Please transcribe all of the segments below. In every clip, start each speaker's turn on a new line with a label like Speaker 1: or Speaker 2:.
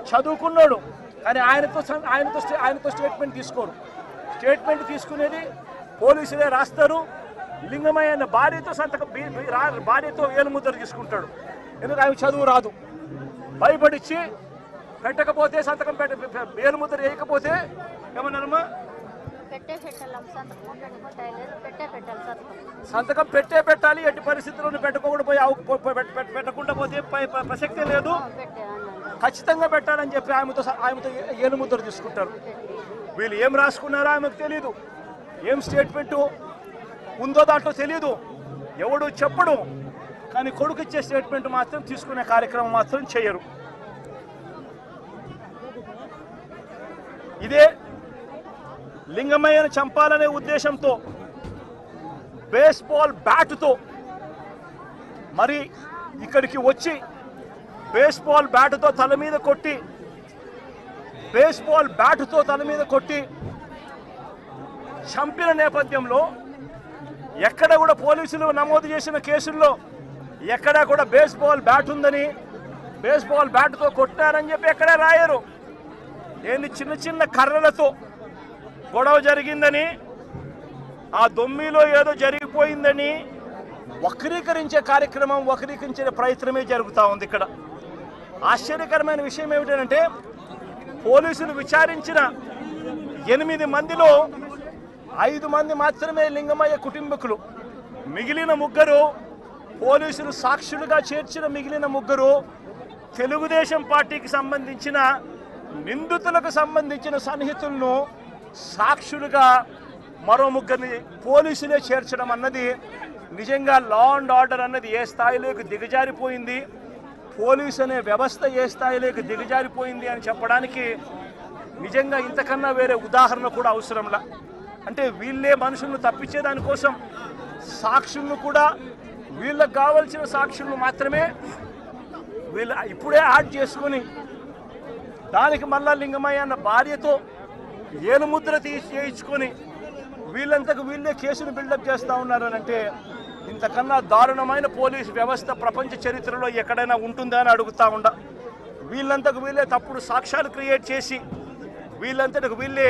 Speaker 1: చదువుకున్నాడు, కానీ ఆయనతో స్టేట్మెంట్ తీసుకోరు. స్టేట్మెంట్ తీసుకునేది పోలీసులే రాస్తారు. లింగమయ్య అన్న భార్యతో ఏలుముద్ర తీసుకుంటాడు. ఎందుకంటే ఆయన చదువు రాదు. భయపడిచ్చి పెట్టకపోతే సంతకం ఏలుముద్ర వేయకపోతే ఏమన్నారమ్మా, సంతకం పెట్టాలి. ఎట్టి పరిస్థితుల్లో పెట్టకుండా పోతే ప్రసక్తే లేదు, ఖచ్చితంగా పెట్టాలని చెప్పి ఆమెతో ఏలుముద్ర తీసుకుంటారు. వీళ్ళు ఏం రాసుకున్నారో ఆమెకు తెలీదు, ఏం స్టేట్మెంటు ఉందో దాంట్లో తెలీదు, ఎవడు చెప్పడు. కానీ కొడుకు ఇచ్చే స్టేట్మెంట్ మాత్రం తీసుకునే కార్యక్రమం మాత్రం చేయరు. ఇదే లింగమయ్యను చంపాలనే ఉద్దేశంతో బేస్బాల్ బ్యాటుతో మరి ఇక్కడికి వచ్చి బేస్బాల్ బ్యాటుతో తల మీద కొట్టి చంపిన నేపథ్యంలో ఎక్కడ కూడా పోలీసులు నమోదు చేసిన కేసుల్లో ఎక్కడా కూడా బేస్బాల్ బ్యాట్ ఉందని, బేస్బాల్ బ్యాట్తో కొట్టారని చెప్పి ఎక్కడా రాయరు. ఏంది చిన్న చిన్న కర్రలతో గొడవ జరిగిందని, ఆ దొమ్మిలో ఏదో జరిగిపోయిందని వక్రీకరించే ప్రయత్నమే జరుగుతూ ఉంది. ఇక్కడ ఆశ్చర్యకరమైన విషయం ఏమిటంటే పోలీసులు విచారించిన 8 మందిలో 5 మంది మాత్రమే లింగమయ్య కుటుంబీకులు. మిగిలిన 3 పోలీసులు సాక్షులుగా చేర్చిన మిగిలిన 3 తెలుగుదేశం పార్టీకి సంబంధించిన నిందితులకు సంబంధించిన సన్నిహితులను సాక్షులుగా మరో 3 పోలీసులే చేర్చడం అన్నది నిజంగా లా అండ్ ఆర్డర్ అన్నది ఏ స్థాయిలోకి దిగజారిపోయింది, పోలీసు అనే వ్యవస్థ ఏ స్థాయిలోకి దిగజారిపోయింది అని చెప్పడానికి నిజంగా ఇంతకన్నా వేరే ఉదాహరణ కూడా అవసరంలా. అంటే వీళ్ళే మనుషులను తప్పించేదానికోసం సాక్షులను కూడా వీళ్ళకు కావలసిన సాక్షులను మాత్రమే వీళ్ళు ఇప్పుడే యాడ్ చేసుకుని దానికి మళ్ళా లింగమయ్య అన్న భార్యతో ఏలుముద్ర చేయించుకొని వీళ్ళంతకు వీళ్ళే కేసును బిల్డప్ చేస్తూ ఉన్నారని అంటే ఇంతకన్నా దారుణమైన పోలీసు వ్యవస్థ ప్రపంచ చరిత్రలో ఎక్కడైనా ఉంటుందా అని అడుగుతా ఉండ. వీళ్ళంతకు వీళ్ళే తప్పుడు సాక్ష్యాలు క్రియేట్ చేసి వీళ్ళంతకు వీళ్ళే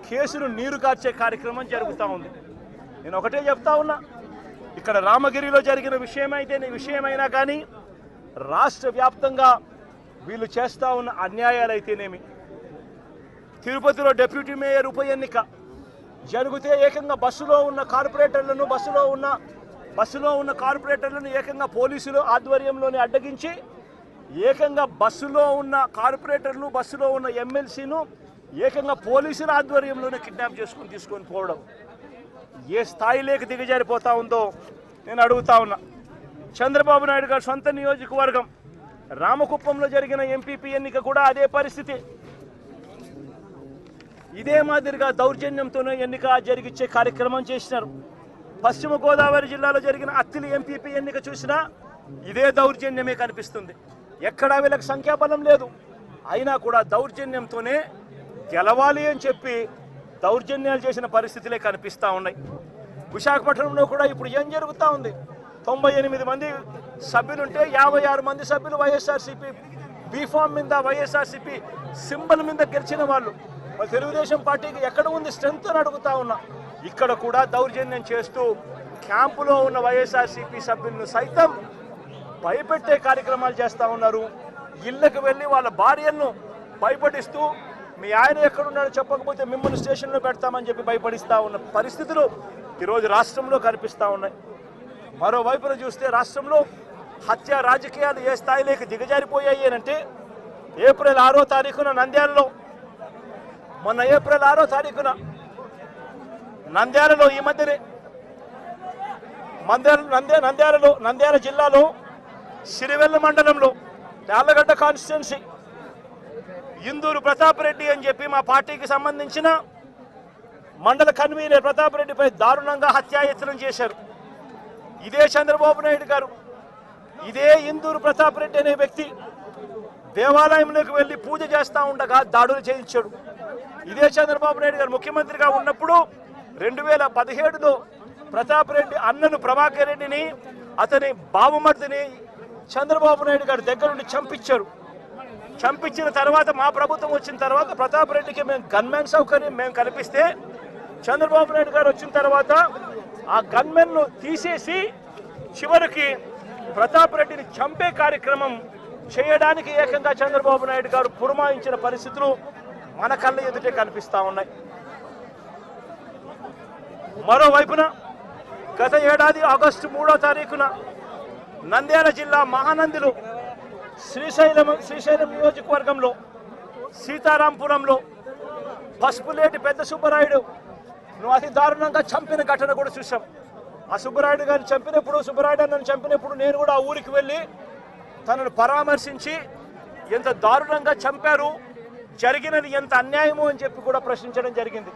Speaker 1: కేసును నీరు కార్చే కార్యక్రమం జరుగుతూ ఉంది. నేను ఒకటే చెప్తా ఉన్నా, ఇక్కడ రామగిరిలో జరిగిన విషయమైనా కానీ రాష్ట్ర వ్యాప్తంగా వీళ్ళు చేస్తూ ఉన్న అన్యాయాలు అయితేనేమి, తిరుపతిలో డిప్యూటీ మేయర్ ఉప ఎన్నిక జరిగితే ఏకంగా బస్సులో ఉన్న కార్పొరేటర్లను ఏకంగా పోలీసులు ఆధ్వర్యంలోనే అడ్డగించి ఏకంగా బస్సులో ఉన్న కార్పొరేటర్లు బస్సులో ఉన్న ఎమ్మెల్సీను ఏకంగా పోలీసుల ఆధ్వర్యంలోనే కిడ్నాప్ తీసుకొని పోవడం ఏ స్థాయిలోకి దిగజారిపోతా ఉందో నేను అడుగుతా ఉన్నా. చంద్రబాబు నాయుడు గారి సొంత నియోజకవర్గం రామకుప్పంలో జరిగిన ఎంపీపీ ఎన్నిక కూడా అదే పరిస్థితి. ఇదే మాదిరిగా దౌర్జన్యంతోనే ఎన్నిక జరిగించే కార్యక్రమం చేసినారు. పశ్చిమ గోదావరి జిల్లాలో జరిగిన అత్తిలి ఎంపీపీ ఎన్నిక చూసినా ఇదే దౌర్జన్యమే కనిపిస్తుంది. ఎక్కడా వీళ్ళకి సంఖ్యాబలం లేదు, అయినా కూడా దౌర్జన్యంతోనే గెలవాలి అని చెప్పి దౌర్జన్యాలు చేసిన పరిస్థితులే కనిపిస్తూ ఉన్నాయి. విశాఖపట్నంలో కూడా ఇప్పుడు ఏం జరుగుతూ ఉంది, 98 మంది సభ్యులుంటే 56 మంది సభ్యులు వైఎస్ఆర్సీపీ బీఫామ్ మీద వైఎస్ఆర్సీపీ సింబల్ మీద గెలిచిన వాళ్ళు. మరి తెలుగుదేశం పార్టీకి ఎక్కడ ఉంది స్ట్రెంత్ అని అడుగుతా ఉన్నా. ఇక్కడ కూడా దౌర్జన్యం చేస్తూ క్యాంపులో ఉన్న వైఎస్ఆర్సీపీ సభ్యులను సైతం భయపెట్టే కార్యక్రమాలు చేస్తూ ఉన్నారు. ఇళ్లకు వెళ్ళి వాళ్ళ భార్యలను భయపడిస్తూ మీ ఆయన ఎక్కడున్నాడో చెప్పకపోతే మిమ్మల్ని స్టేషన్లో పెడతామని చెప్పి భయపడిస్తూ ఉన్న పరిస్థితులు ఈరోజు రాష్ట్రంలో కనిపిస్తూ ఉన్నాయి. మరోవైపున చూస్తే రాష్ట్రంలో హత్య రాజకీయాలు ఏ స్థాయిలోకి దిగజారిపోయాయి అంటే ఏప్రిల్ 6వ తారీఖున నంద్యాలలో నంద్యాలలో ఈ మధ్యనే నంద్యాల జిల్లాలో సిరివెల్ల మండలంలో యార్లగడ్డ కాన్స్టిట్యున్సీ ఇందూరు ప్రతాప్ రెడ్డి అని చెప్పి మా పార్టీకి సంబంధించిన మండల కన్వీనర్ ప్రతాప్ రెడ్డిపై దారుణంగా హత్యాయత్నం చేశారు. ఇదే చంద్రబాబు నాయుడు గారు ఇదే ఇందూరు ప్రతాప్ రెడ్డి అనే వ్యక్తి దేవాలయంలోకి వెళ్ళి పూజ చేస్తూ ఉండగా దాడులు చేయించాడు. ఇదే చంద్రబాబు నాయుడు గారు ముఖ్యమంత్రిగా ఉన్నప్పుడు 2017లో ప్రతాప్ రెడ్డి అన్నను ప్రభాకర్ రెడ్డిని అతని బావమర్దిని చంద్రబాబు నాయుడు గారి దగ్గర నుండి చంపించారు. చంపించిన తర్వాత మా ప్రభుత్వం వచ్చిన తర్వాత ప్రతాప్ రెడ్డికి మేము గన్మెన్ సౌకర్యం మేము కల్పిస్తే చంద్రబాబు నాయుడు గారు వచ్చిన తర్వాత ఆ గన్మెన్ను తీసేసి చివరికి ప్రతాప్ రెడ్డిని చంపే కార్యక్రమం చేయడానికి ఏకంగా చంద్రబాబు నాయుడు గారు పురమాయించిన పరిస్థితులు మన కళ్ళ ఎదుటే కనిపిస్తా ఉన్నాయి. మరోవైపున గత ఏడాది ఆగస్టు 3వ తారీఖున నంద్యాల జిల్లా మహానందిలో శ్రీశైలం నియోజకవర్గంలో సీతారాంపురంలో పసుపులేటి పెద్ద సుబ్బరాయుడు అతి దారుణంగా చంపిన ఘటన కూడా చూసాం. ఆ సుబ్బరాయుడు గారిని చంపినప్పుడు, సుబ్బరాయుడు నన్ను చంపినప్పుడు నేను కూడా ఆ ఊరికి వెళ్ళి తనను పరామర్శించి ఎంత దారుణంగా చంపారు, జరిగినది ఎంత అన్యాయమో అని చెప్పి కూడా ప్రశ్నించడం జరిగింది.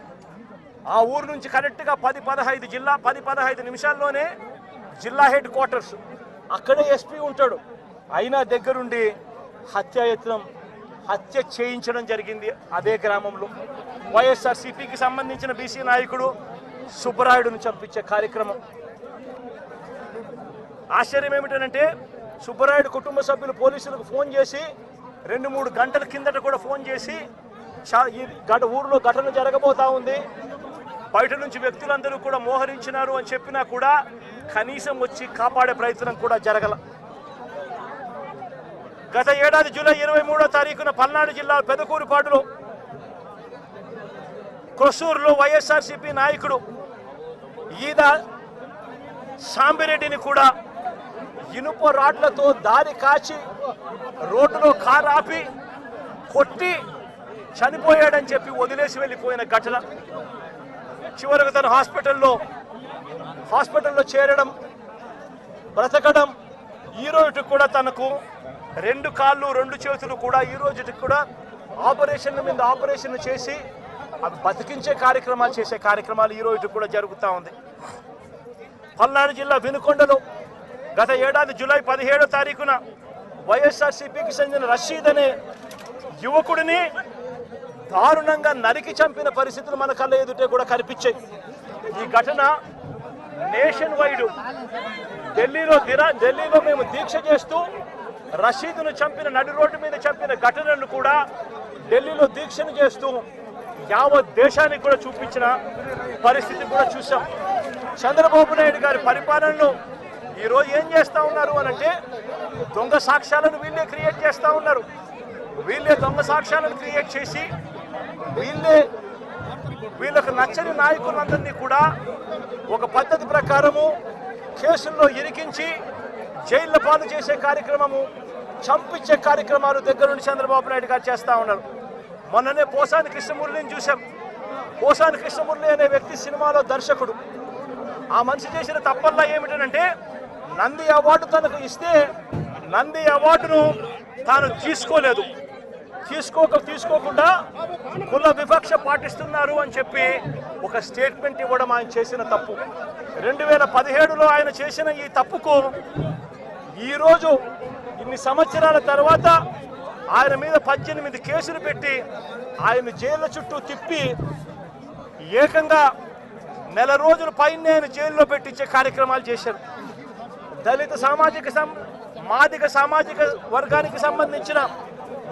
Speaker 1: ఆ ఊరు నుంచి కరెక్ట్గా 10-15 నిమిషాల్లోనే జిల్లా హెడ్ క్వార్టర్స్, అక్కడే ఎస్పీ ఉంటాడు. అయినా దగ్గరుండి హత్య చేయించడం జరిగింది అదే గ్రామంలో. వైఎస్ఆర్సీపీకి సంబంధించిన బీసీ నాయకుడు సుబ్బరాయుడును చంపించే కార్యక్రమం. ఆశ్చర్యం ఏమిటంటే సుబ్బరాయుడు కుటుంబ సభ్యులు పోలీసులకు ఫోన్ చేసి 2-3 గంటల కిందట కూడా ఫోన్ చేసి ఊరిలో ఘటన జరగబోతా ఉంది, బయట నుంచి వ్యక్తులందరూ కూడా మోహరించినారు అని చెప్పినా కూడా కనీసం వచ్చి కాపాడే ప్రయత్నం కూడా జరగల. గత ఏడాది జూలై 23వ తారీఖున పల్నాడు జిల్లా పెదకూరుపాడులో కొసూరులో వైఎస్ఆర్సీపీ నాయకుడు ఈద సాంబిరెడ్డిని కూడా ఇనుప రాడ్లతో దారి కాచి రోడ్డులో కారు ఆపి కొట్టి చనిపోయాడని చెప్పి వదిలేసి వెళ్ళిపోయిన ఘటన. చివరకు తను హాస్పిటల్లో చేరడం, బ్రతకడం, ఈ రోజుకి కూడా తనకు 2 కాళ్ళు 2 చేతులు కూడా ఈ రోజుకి కూడా ఆపరేషన్ల మీద ఆపరేషన్ చేసి అవి బతికించే కార్యక్రమాలు చేసే కార్యక్రమాలు ఈ రోజుకి కూడా జరుగుతూ ఉంది. పల్నాడు జిల్లా వినుకొండలో గత ఏడాది జూలై 17వ తారీఖున వైఎస్ఆర్సీపీకి చెందిన రషీద్ అనే యువకుడిని దారుణంగా నరికి చంపిన పరిస్థితులు మన కళ్ళ ఎదుటే కూడా కనిపించాయి. ఈ ఘటన నేషన్ వైడ్ ఢిల్లీలో మేము దీక్ష చేస్తూ రషీద్ను చంపిన, నడి రోడ్డు మీద చంపిన ఘటనను కూడా ఢిల్లీలో దీక్షను చేస్తూ యావత్ దేశానికి కూడా చూపించిన పరిస్థితి కూడా చూసాం. చంద్రబాబు నాయుడు గారి పరిపాలనలో ఈరోజు ఏం చేస్తూ ఉన్నారు అనంటే దొంగ సాక్ష్యాలను వీళ్ళే క్రియేట్ చేస్తూ ఉన్నారు. వీళ్ళే దొంగ సాక్ష్యాలను క్రియేట్ చేసి వీళ్ళకు నచ్చని నాయకులందరినీ కూడా ఒక పద్ధతి ప్రకారము కేసుల్లో ఇరికించి జైళ్ళ పాలు చేసే కార్యక్రమము, చంపించే కార్యక్రమాలు దగ్గర నుండి చంద్రబాబు నాయుడు గారు చేస్తూ ఉన్నారు. మొన్ననే పోసాని కృష్ణమురళిని చూసాం. పోసాని కృష్ణమురళి అనే వ్యక్తి సినిమాలో దర్శకుడు. ఆ మనిషి చేసిన తప్పల్లా ఏమిటంటే నంది అవార్డు తనకు ఇస్తే నంది అవార్డును తాను తీసుకోకుండా కుల వివక్ష పాటిస్తున్నారు అని చెప్పి ఒక స్టేట్మెంట్ ఇవ్వడం ఆయన చేసిన తప్పు. 2017లో ఆయన చేసిన ఈ తప్పుకు ఈరోజు ఇన్ని సంవత్సరాల తర్వాత ఆయన మీద 18 కేసులు పెట్టి ఆయన జైళ్ళ చుట్టూ తిప్పి ఏకంగా 1 నెల రోజుల పైన ఆయన జైల్లో పెట్టించే కార్యక్రమాలు చేశారు. దళిత మాదిగ సామాజిక వర్గానికి సంబంధించిన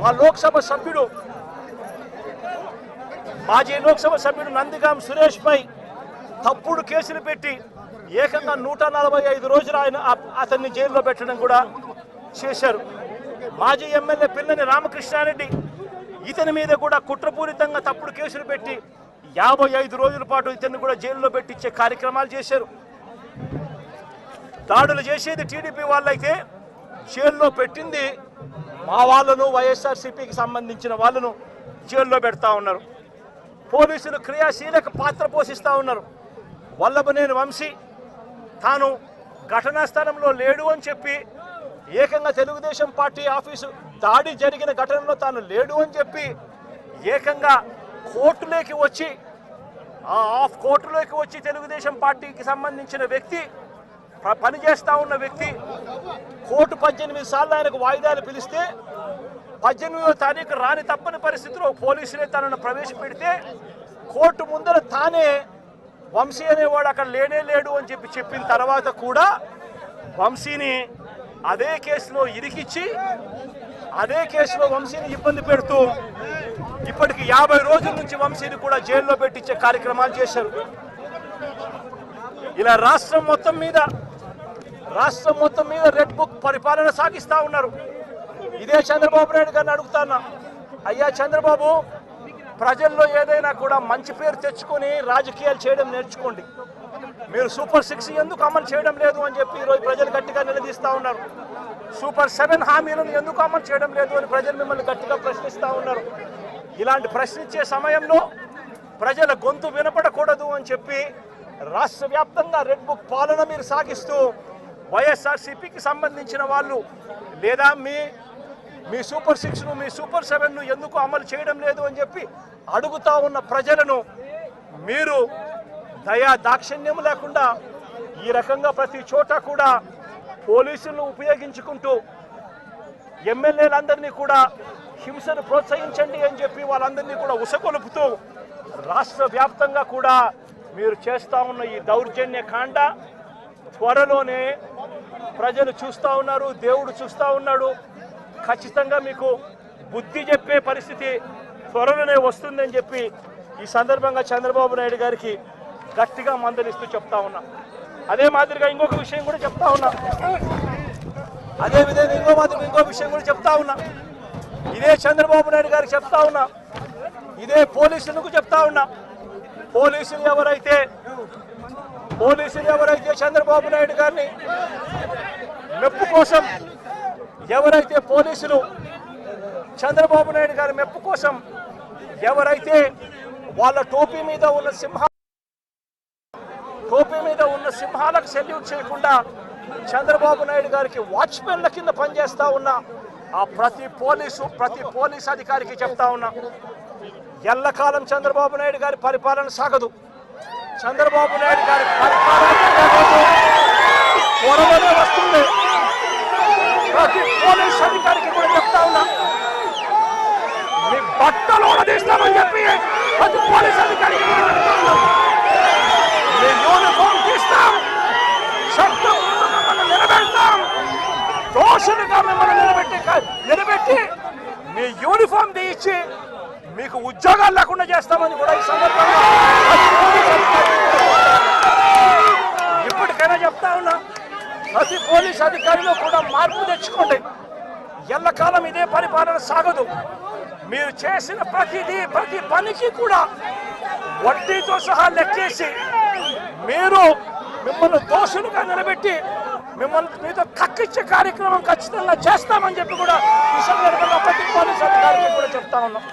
Speaker 1: మా మాజీ లోక్సభ సభ్యుడు నందిగాం సురేష్ పై తప్పుడు కేసులు పెట్టి ఏకంగా 145 రోజులు అతన్ని జైల్లో పెట్టడం కూడా చేశారు. మాజీ ఎమ్మెల్యే పిల్లని రామకృష్ణారెడ్డి ఇతని మీద కూడా కుట్రపూరితంగా తప్పుడు కేసులు పెట్టి 55 రోజుల పాటు ఇతన్ని కూడా జైల్లో పెట్టించే కార్యక్రమాలు చేశారు. దాడులు చేసేది టీడీపీ వాళ్ళైతే జైల్లో పెట్టింది మా వాళ్ళను, వైఎస్ఆర్సీపీకి సంబంధించిన వాళ్ళను జైల్లో పెడతా ఉన్నారు. పోలీసులు క్రియాశీలక పాత్ర పోషిస్తూ ఉన్నారు. వల్లభనేని వంశీ తాను ఘటనా స్థలంలో లేడు అని చెప్పి ఏకంగా తెలుగుదేశం పార్టీ ఆఫీసు దాడి జరిగిన ఘటనలో తాను లేడు అని చెప్పి ఏకంగా కోర్టులోకి వచ్చి తెలుగుదేశం పార్టీకి సంబంధించిన వ్యక్తి, పనిచేస్తూ ఉన్న వ్యక్తి కోర్టు 18 సార్లు ఆయనకు వాయిదాలు పిలిస్తే 18వ తారీఖు రాని తప్పని పరిస్థితిలో పోలీసులే తనను ప్రవేశపెడితే కోర్టు ముందర తానే వంశీ అనేవాడు అక్కడ లేడు అని చెప్పిన తర్వాత కూడా వంశీని అదే కేసులో ఇరికిచ్చి అదే కేసులో వంశీని ఇబ్బంది పెడుతూ ఇప్పటికి 50 రోజుల నుంచి వంశీని కూడా జైల్లో పెట్టించే కార్యక్రమాలు చేశారు. ఇలా రాష్ట్రం మొత్తం మీద రెడ్ బుక్ పరిపాలన సాగిస్తా ఉన్నారు. ఇదే చంద్రబాబు నాయుడు గారిని అడుగుతానా, అయ్యా చంద్రబాబు, ప్రజల్లో ఏదైనా కూడా మంచి పేరు తెచ్చుకొని రాజకీయాలు చేయడం నేర్చుకోండి. మీరు సూపర్ 6 ఎందుకు అమలు చేయడం లేదు అని చెప్పి ఈరోజు ప్రజలు గట్టిగా నిలదీస్తా ఉన్నారు. సూపర్ 7 హామీలను ఎందుకు అమలు చేయడం లేదు అని ప్రజలు మిమ్మల్ని గట్టిగా ప్రశ్నిస్తూ ఉన్నారు. ఇలాంటి ప్రశ్నించే సమయంలో ప్రజల గొంతు వినపడకూడదు అని చెప్పి రాష్ట్ర వ్యాప్తంగా రెడ్ బుక్ పాలన మీరు సాగిస్తూ వైఎస్ఆర్సీపీకి సంబంధించిన వాళ్ళు లేదా మీ సూపర్ 6ను మీ సూపర్ 7ను ఎందుకు అమలు చేయడం లేదు అని చెప్పి అడుగుతా ఉన్న ప్రజలను మీరు దయా దాక్షిణ్యం లేకుండా ఈ రకంగా ప్రతి చోట కూడా పోలీసులను ఉపయోగించుకుంటూ ఎమ్మెల్యేలందరినీ కూడా హింసను ప్రోత్సహించండి అని చెప్పి వాళ్ళందరినీ కూడా ఉసగొలుపుతూ రాష్ట్ర వ్యాప్తంగా కూడా మీరు చేస్తూ ఉన్న ఈ దౌర్జన్య కాండ త్వరలోనే ప్రజలు చూస్తూ ఉన్నారు, దేవుడు చూస్తూ ఉన్నాడు. ఖచ్చితంగా మీకు బుద్ధి చెప్పే పరిస్థితి త్వరలోనే వస్తుందని చెప్పి ఈ సందర్భంగా చంద్రబాబు నాయుడు గారికి గట్టిగా మందలిస్తూ చెప్తా ఉన్నా. అదే మాదిరిగా ఇంకొక విషయం కూడా చెప్తా ఉన్నా. అదే విధంగా ఇంకో విషయం కూడా చెప్తా ఉన్నా. ఇదే చంద్రబాబు నాయుడు గారికి చెప్తా ఉన్నా, ఇదే పోలీసులకు చెప్తా ఉన్నా. పోలీసులు ఎవరైతే చంద్రబాబు నాయుడు గారిని మెప్పు కోసం చంద్రబాబు నాయుడు గారి మెప్పు కోసం ఎవరైతే వాళ్ళ టోపీ మీద ఉన్న సింహాలకు సెల్యూట్ చేయకుండా చంద్రబాబు నాయుడు గారికి వాచ్మెన్ల కింద పనిచేస్తా ఉన్న ఆ ప్రతి పోలీస్ అధికారికి చెప్తా ఉన్నా, ఎల్లకాలం చంద్రబాబు నాయుడు గారి పరిపాలన సాగదు. చంద్రబాబు నాయుడు గారి పరిపాలన త్వరలోనే వస్తుంది. ప్రతి పోలీస్ అధికారికి కూడా చెప్తా ఉన్నా, మీ బట్టలు తీస్తామని చెప్పి ప్రతి పోలీస్ అధికారికి మీ యూనిఫామ్ తీస్తాం, చట్టం మిమ్మల్ని నిలబెడతాం, దోషులుగా మిమ్మల్ని నిలబెట్టి మీ యూనిఫామ్ తీయించి మీకు ఉద్యోగాలు లేకుండా చేస్తామని కూడా ఈ సందర్భంగా ఇప్పటికైనా చెప్తా ఉన్నా, ప్రతి పోలీస్ అధికారిలో కూడా మార్పు తెచ్చుకోండి. ఎల్లకాలం ఇదే పరిపాలన సాగదు. మీరు చేసిన ప్రతి పనికి కూడా వడ్డీతో సహా లెక్కేసి మిమ్మల్ని దోషులుగా నిలబెట్టి మీతో కక్కిచ్చే కార్యక్రమం ఖచ్చితంగా చేస్తామని చెప్పి కూడా ఈ సందర్భంగా ప్రతి పోలీస్ అధికారికి కూడా చెప్తా ఉన్నాం.